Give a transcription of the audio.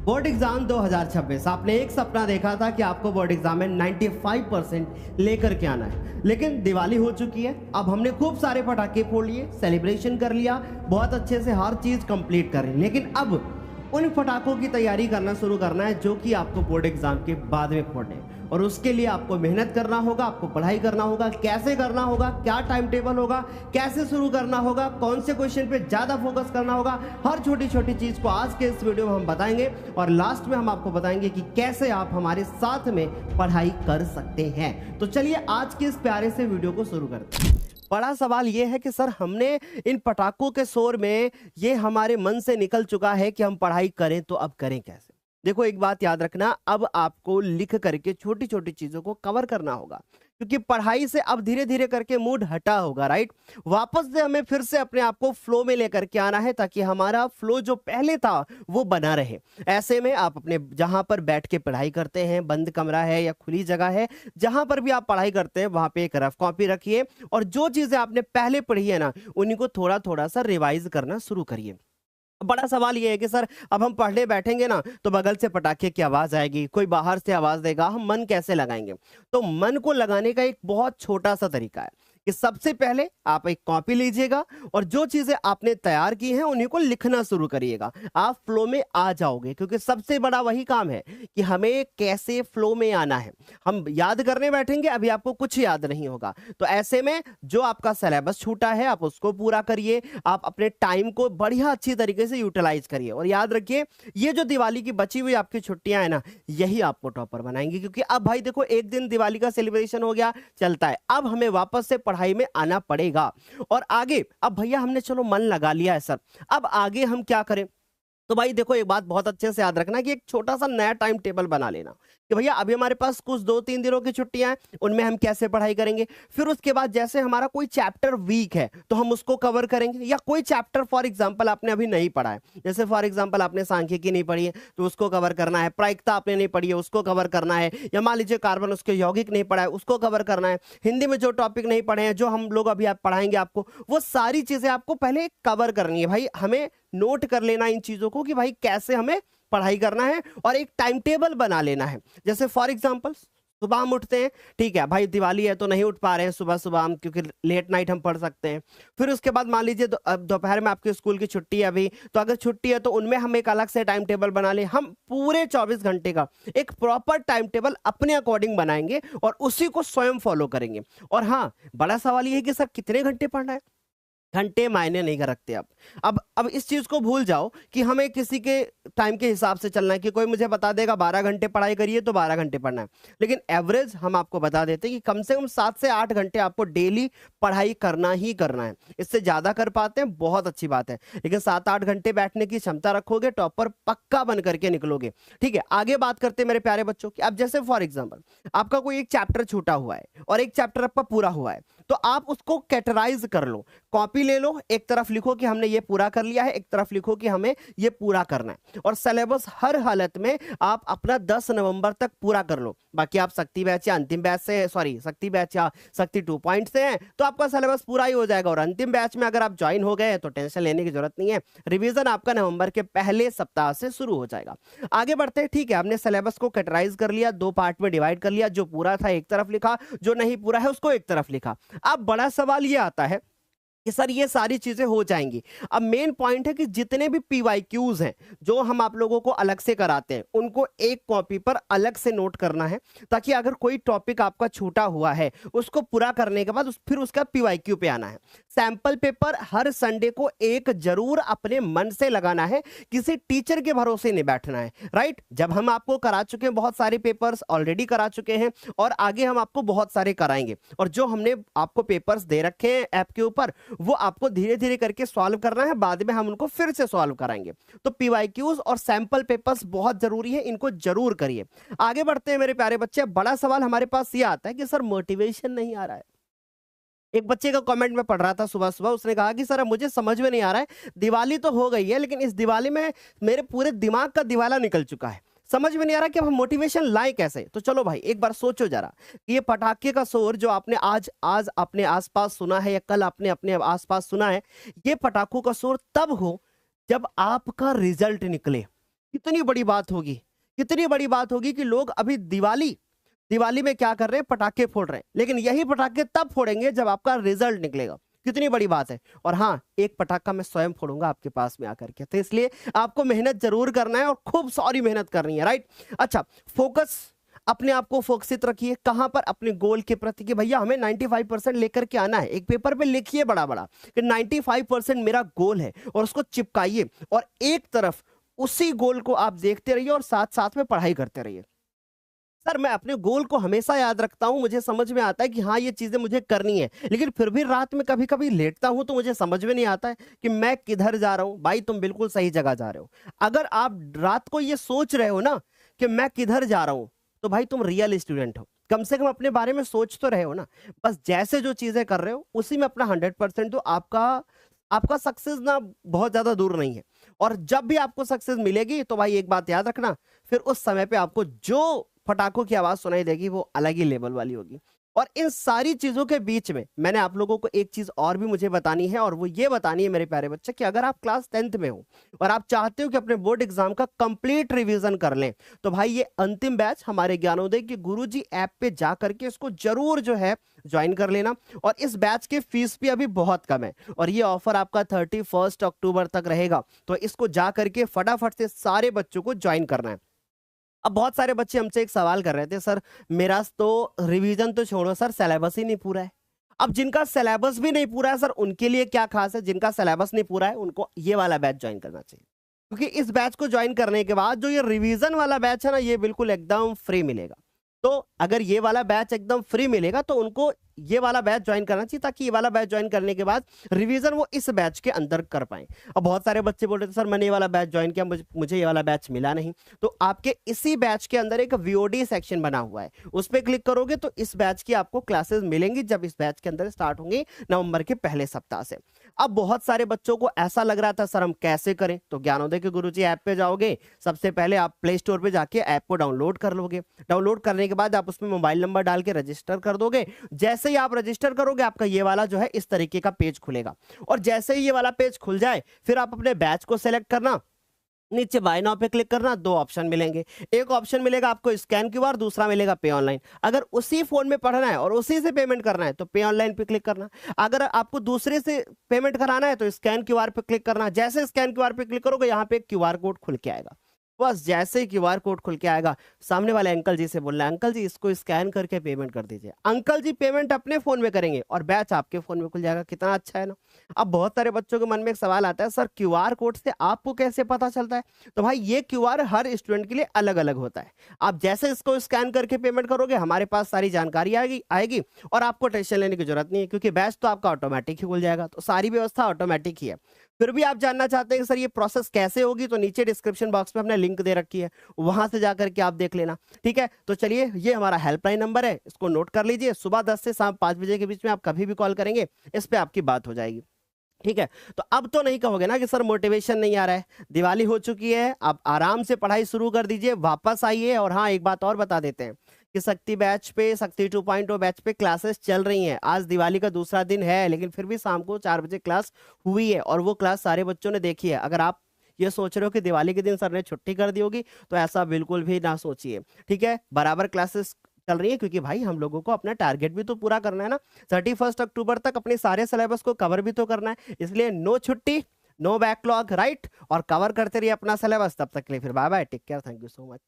Board exam 2026 आपने एक सपना देखा था कि आपको बोर्ड एग्जाम में 95% लेकर के आना है, लेकिन दिवाली हो चुकी है। अब हमने खूब सारे पटाखे फोड़ लिए, सेलिब्रेशन कर लिया, बहुत अच्छे से हर चीज कंप्लीट कर ली, लेकिन अब उन पटाखों की तैयारी करना शुरू करना है जो कि आपको बोर्ड एग्जाम के बाद में फोड़ने हैं। और उसके लिए आपको मेहनत करना होगा, आपको पढ़ाई करना होगा। कैसे करना होगा, क्या टाइम टेबल होगा, कैसे शुरू करना होगा, कौन से क्वेश्चन पे ज्यादा फोकस करना होगा, हर छोटी छोटी चीज को आज के इस वीडियो में हम बताएंगे। और लास्ट में हम आपको बताएंगे कि कैसे आप हमारे साथ में पढ़ाई कर सकते हैं। तो चलिए आज के इस प्यारे से वीडियो को शुरू करते हैं। बड़ा सवाल यह है कि सर हमने इन पटाखों के शोर में ये हमारे मन से निकल चुका है कि हम पढ़ाई करें, तो अब करें कैसे। देखो एक बात याद रखना, अब आपको लिख करके छोटी छोटी चीजों को कवर करना होगा, क्योंकि पढ़ाई से अब धीरे धीरे करके मूड हटा होगा, राइट। वापस से हमें फिर से अपने आप को फ्लो में लेकर के आना है, ताकि हमारा फ्लो जो पहले था वो बना रहे। ऐसे में आप अपने जहां पर बैठ के पढ़ाई करते हैं, बंद कमरा है या खुली जगह है, जहां पर भी आप पढ़ाई करते हैं वहां पे एक रफ कॉपी रखिए, और जो चीजें आपने पहले पढ़ी है ना, उन्हीं को थोड़ा थोड़ा सा रिवाइज करना शुरू करिए। बड़ा सवाल ये है कि सर अब हम पढ़ने बैठेंगे ना, तो बगल से पटाखे की आवाज आएगी, कोई बाहर से आवाज देगा, हम मन कैसे लगाएंगे। तो मन को लगाने का एक बहुत छोटा सा तरीका है कि सबसे पहले आप एक कॉपी लीजिएगा और जो चीजें आपने तैयार की हैं उन्हीं को लिखना शुरू करिएगा। आप फ्लो में आ जाओगे, क्योंकि सबसे बड़ा वही काम है कि हमें कैसे फ्लो में आना है। हम याद करने बैठेंगे, अभी आपको कुछ याद नहीं होगा, तो ऐसे में जो आपका सिलेबस छूटा है आप उसको पूरा करिए। आप अपने टाइम को बढ़िया अच्छी तरीके से यूटिलाइज करिए, और याद रखिए ये जो दिवाली की बची हुई आपकी छुट्टियां है ना, यही आपको टॉपर बनाएंगी। क्योंकि अब भाई देखो, एक दिन दिवाली का सेलिब्रेशन हो गया, चलता है, अब हमें वापस से पढ़ाई में आना पड़ेगा। और आगे अब भैया हमने चलो मन लगा लिया है सर, अब आगे हम क्या करें। तो भाई देखो एक बात बहुत अच्छे से याद रखना कि एक छोटा सा नया टाइम टेबल बना लेना कि भैया अभी हमारे पास कुछ 2-3 दिनों की छुट्टियां हैं, उनमें हम कैसे पढ़ाई करेंगे। फिर उसके बाद जैसे हमारा कोई चैप्टर वीक है तो हम उसको कवर करेंगे, या कोई चैप्टर फॉर एग्जांपल आपने अभी नहीं पढ़ा है, जैसे फॉर एग्जांपल आपने सांख्यिकी नहीं पढ़ी है तो उसको कवर करना है, प्रायिकता आपने नहीं पढ़ी है उसको कवर करना है, या मान लीजिए कार्बन उसके यौगिक नहीं पढ़ा है उसको कवर करना है, हिंदी में जो टॉपिक नहीं पढ़े हैं जो हम लोग अभी आप पढ़ाएंगे आपको, वो सारी चीजें आपको पहले कवर करनी है। भाई हमें नोट कर लेना इन चीजों को कि भाई कैसे हमें पढ़ाई करना है, और एक टाइम टेबल बना लेना है। जैसे फॉर एग्जांपल सुबह हम उठते हैं, ठीक है भाई दिवाली है तो नहीं उठ पा रहे हैं सुबह सुबह हम, क्योंकि लेट नाइट हम पढ़ सकते हैं। फिर उसके बाद मान लीजिए दोपहर में आपके स्कूल की छुट्टी है अभी, तो अगर छुट्टी है तो उनमें हम एक अलग से टाइम टेबल बना ले। हम पूरे 24 घंटे का एक प्रॉपर टाइम टेबल अपने अकॉर्डिंग बनाएंगे और उसी को स्वयं फॉलो करेंगे। और हाँ, बड़ा सवाल ये है कि सर कितने घंटे पढ़ना है, घंटे मायने नहीं कर रखते। अब इस चीज को भूल जाओ कि हमें किसी के टाइम के हिसाब से चलना है, कि कोई मुझे बता देगा 12 घंटे पढ़ाई करिए तो 12 घंटे पढ़ना है, लेकिन एवरेज हम आपको बता देते हैं कि कम से कम 7 से 8 घंटे आपको डेली पढ़ाई करना ही करना है। इससे ज्यादा कर पाते हैं बहुत अच्छी बात है, लेकिन 7-8 घंटे बैठने की क्षमता रखोगे, टॉपर पक्का बन करके निकलोगे। ठीक है, आगे बात करते हैं मेरे प्यारे बच्चों की। अब जैसे फॉर एग्जाम्पल आपका कोई एक चैप्टर छूटा हुआ है और एक चैप्टर आपका पूरा हुआ है, तो आप उसको कैटेगराइज कर लो। कॉपी ले लो, एक तरफ लिखो कि हमने ये पूरा कर लिया है, एक तरफ लिखो कि हमें ये पूरा करना है। और सिलेबस हर हालत में आप अपना 10 नवंबर तक पूरा कर लो। बाकी आप शक्ति बैच या अंतिम बैच से, सॉरी शक्ति बैच या शक्ति 2 पॉइंट से हैं तो आपका सिलेबस पूरा ही हो जाएगा। और अंतिम बैच में अगर आप ज्वाइन हो गए तो टेंशन लेने की जरूरत नहीं है, रिवीजन आपका नवंबर के पहले सप्ताह से शुरू हो जाएगा। आगे बढ़ते हैं। ठीक है, हमने सिलेबस को कैटेगराइज कर लिया, 2 पार्ट में डिवाइड कर लिया, जो पूरा था एक तरफ लिखा, जो नहीं पूरा है उसको एक तरफ लिखा। अब बड़ा सवाल ये आता है कि सर ये सारी चीजें हो जाएंगी, अब मेन पॉइंट है कि जितने भी पीवाईक्यूज हैं जो हम आप लोगों को अलग से कराते हैं, उनको एक कॉपी पर अलग से नोट करना है, ताकि अगर कोई टॉपिक आपका छूटा हुआ है उसको पूरा करने के बाद फिर उसका पीवाईक्यू पे आना है। सैंपल पेपर हर संडे को एक जरूर अपने मन से लगाना है, किसी टीचर के भरोसे नहीं बैठना है, राइट। जब हम आपको करा चुके हैं बहुत सारे पेपर्स ऑलरेडी करा चुके हैं, और आगे हम आपको बहुत सारे कराएंगे, और जो हमने आपको पेपर्स दे रखे हैं ऐप के ऊपर वो आपको धीरे धीरे करके सॉल्व करना है, बाद में हम उनको फिर से सॉल्व कराएंगे। तो पीवाईक्यूज और सैंपल पेपर्स बहुत जरूरी है, इनको जरूर करिए। आगे बढ़ते हैं मेरे प्यारे बच्चे। बड़ा सवाल हमारे पास ये आता है कि सर मोटिवेशन नहीं आ रहा है। एक बच्चे का कमेंट में पढ़ रहा था सुबह सुबह, उसने कहा कि सर अब मुझे समझ में नहीं आ रहा है, दिवाली तो हो गई है लेकिन इस दिवाली में मेरे पूरे दिमाग का दिवाला निकल चुका है, समझ में नहीं आ रहा कि अब हम मोटिवेशन लाएं कैसे। तो चलो भाई एक बार सोचो जरा, ये पटाखे का शोर जो आपने आज आज अपने आसपास सुना है या कल आपने अपने आसपास सुना है, ये पटाखों का शोर तब हो जब आपका रिजल्ट निकले, कितनी बड़ी बात होगी, कितनी बड़ी बात होगी कि लोग अभी दिवाली दिवाली में क्या कर रहे हैं, पटाखे फोड़ रहे हैं, लेकिन यही पटाखे तब फोड़ेंगे जब आपका रिजल्ट निकलेगा। कितनी बड़ी बात है। और हाँ, एक पटाखा मैं स्वयं फोड़ूंगा आपके पास में आकर के, तो इसलिए आपको मेहनत जरूर करना है और खूब सारी मेहनत करनी है, राइट। अच्छा, फोकस, अपने आप को फोकसित रखिए। कहां पर? अपने गोल के प्रति कि भैया हमें 95% लेकर के आना है। एक पेपर पे लिखिए बड़ा बड़ा कि 95% मेरा गोल है, और उसको चिपकाइए, और एक तरफ उसी गोल को आप देखते रहिए और साथ साथ में पढ़ाई करते रहिए। सर, मैं अपने गोल को हमेशा याद रखता हूं, मुझे समझ में आता है कि हाँ ये चीजें मुझे करनी है, लेकिन फिर भी रात में कभी कभी लेटता हूं तो मुझे समझ में नहीं आता है कि मैं किधर जा रहा हूं। भाई, तुम बिल्कुल सही जगह जा रहे हो। अगर आप रात को ये सोच रहे हो ना कि मैं किधर जा रहा हूं, तो भाई तुम रियल स्टूडेंट हो। कम से कम अपने बारे में सोच तो रहे हो ना। बस जैसे जो चीजें कर रहे हो उसी में अपना 100% दो। आपका आपका सक्सेस ना बहुत ज्यादा दूर नहीं है। और जब भी आपको सक्सेस मिलेगी तो भाई एक बात याद रखना, फिर उस समय पे आपको जो पटाखों की आवाज सुनाई देगी वो अलग ही लेवल वाली होगी। और इन सारी चीजों के बीच में मैंने आप लोगों को एक चीज और भी मुझे बतानी है, और वो ये बतानी है मेरे प्यारे बच्चे कि अगर आप क्लास 10th में हो और आप चाहते हो कि अपने बोर्ड एग्जाम का कंप्लीट रिवीजन कर लें, तो भाई ये अंतिम बैच हमारे ज्ञानोदय की गुरुजी ऐप पे जा करके इसको जरूर जो है ज्वाइन कर लेना। और इस बैच की फीस भी अभी बहुत कम है, और ये ऑफर आपका 31 अक्टूबर तक रहेगा। तो इसको जा करके फटाफट से सारे बच्चों को ज्वाइन करना है। अब बहुत सारे बच्चे हमसे एक सवाल कर रहे थे, सर मेरा तो रिवीजन तो छोड़ो सर, सिलेबस ही नहीं पूरा है। अब जिनका सिलेबस भी नहीं पूरा है सर, उनके लिए क्या खास है? जिनका सिलेबस नहीं पूरा है उनको ये वाला बैच ज्वाइन करना चाहिए, क्योंकि इस बैच को ज्वाइन करने के बाद जो ये रिवीजन वाला बैच है ना, ये बिल्कुल एकदम फ्री मिलेगा। तो अगर ये वाला बैच एकदम फ्री मिलेगा तो उनको ये वाला बैच ज्वाइन करना चाहिए, ताकि ये वाला बैच ज्वाइन करने के बाद रिवीजन वो इस बैच के अंदर कर पाए। अब बहुत सारे बच्चे बोल रहे थे सर मैंने ये वाला बैच ज्वाइन किया, मुझे ये वाला बैच मिला नहीं। तो आपके इसी बैच के अंदर एक वीओडी सेक्शन बना हुआ है, उस पर क्लिक करोगे तो इस बैच की आपको क्लासेस मिलेंगी, जब इस बैच के अंदर स्टार्ट होंगी नवंबर के पहले सप्ताह से। अब बहुत सारे बच्चों को ऐसा लग रहा था सर हम कैसे करें, तो ज्ञानोदय के गुरुजी ऐप पे जाओगे, सबसे पहले आप प्ले स्टोर पे जाके ऐप को डाउनलोड कर लोगे। डाउनलोड करने के बाद आप उसमें मोबाइल नंबर डाल के रजिस्टर कर दोगे। जैसे ही आप रजिस्टर करोगे आपका ये वाला जो है इस तरीके का पेज खुलेगा, और जैसे ही ये वाला पेज खुल जाए फिर आप अपने बैच को सेलेक्ट करना, नीचे बाय नाउ पे क्लिक करना। दो ऑप्शन मिलेंगे, एक ऑप्शन मिलेगा आपको स्कैन क्यूआर, दूसरा मिलेगा पे ऑनलाइन। अगर उसी फोन में पढ़ना है और उसी से पेमेंट करना है तो पे ऑनलाइन पे क्लिक करना। अगर आपको दूसरे से पेमेंट कराना है तो स्कैन क्यूआर पे क्लिक करना। जैसे स्कैन क्यूआर पे क्लिक करोगे यहाँ पे क्यूआर कोड खुल के आएगा। बस जैसे ही क्यूआर कोड खुल के आएगा, सामने वाले अंकल जी से बोलना है अंकल जी इसको स्कैन करके पेमेंट कर दीजिए। अंकल जी पेमेंट अपने फोन में करेंगे और बैच आपके फोन में खुल जाएगा। कितना अच्छा है ना। अब बहुत सारे बच्चों के मन में एक सवाल आता है, सर क्यूआर कोड से आपको कैसे पता चलता है? तो भाई ये क्यूआर हर स्टूडेंट के लिए अलग अलग होता है। आप जैसे इसको स्कैन करके पेमेंट करोगे हमारे पास सारी जानकारी आएगी और आपको टेंशन लेने की जरूरत नहीं है, क्योंकि बैच तो आपका ऑटोमेटिक ही खुल जाएगा। तो सारी व्यवस्था ऑटोमेटिक ही है। फिर भी आप जानना चाहते हैं कि सर ये प्रोसेस कैसे होगी, तो नीचे डिस्क्रिप्शन बॉक्स में हमने लिंक दे रखी है, वहां से जाकर के आप देख लेना। ठीक है, तो चलिए ये हमारा हेल्पलाइन नंबर है, इसको नोट कर लीजिए। सुबह 10 से शाम 5 बजे के बीच में आप कभी भी कॉल करेंगे, इस पे आपकी बात हो जाएगी। ठीक है, तो अब तो नहीं कहोगे ना कि सर मोटिवेशन नहीं आ रहा है, दिवाली हो चुकी है, आप आराम से पढ़ाई शुरू कर दीजिए, वापस आइए। और हाँ, एक बात और बता देते हैं कि शक्ति बैच पे, शक्ति 2.0 बैच पे क्लासेस चल रही हैं। आज दिवाली का दूसरा दिन है, लेकिन फिर भी शाम को 4 बजे क्लास हुई है और वो क्लास सारे बच्चों ने देखी है। अगर आप ये सोच रहे हो कि दिवाली के दिन सर ने छुट्टी कर दी होगी, तो ऐसा बिल्कुल भी ना सोचिए। ठीक है, बराबर क्लासेस चल रही है, क्योंकि भाई हम लोगों को अपना टारगेट भी तो पूरा करना है ना। 31 अक्टूबर तक अपने सारे सिलेबस को कवर भी तो करना है, इसलिए नो छुट्टी, नो बैकलॉग, राइट। और कवर करते रहिए अपना सिलेबस। तब तक के लिए फिर bye bye, take care, thank you so much.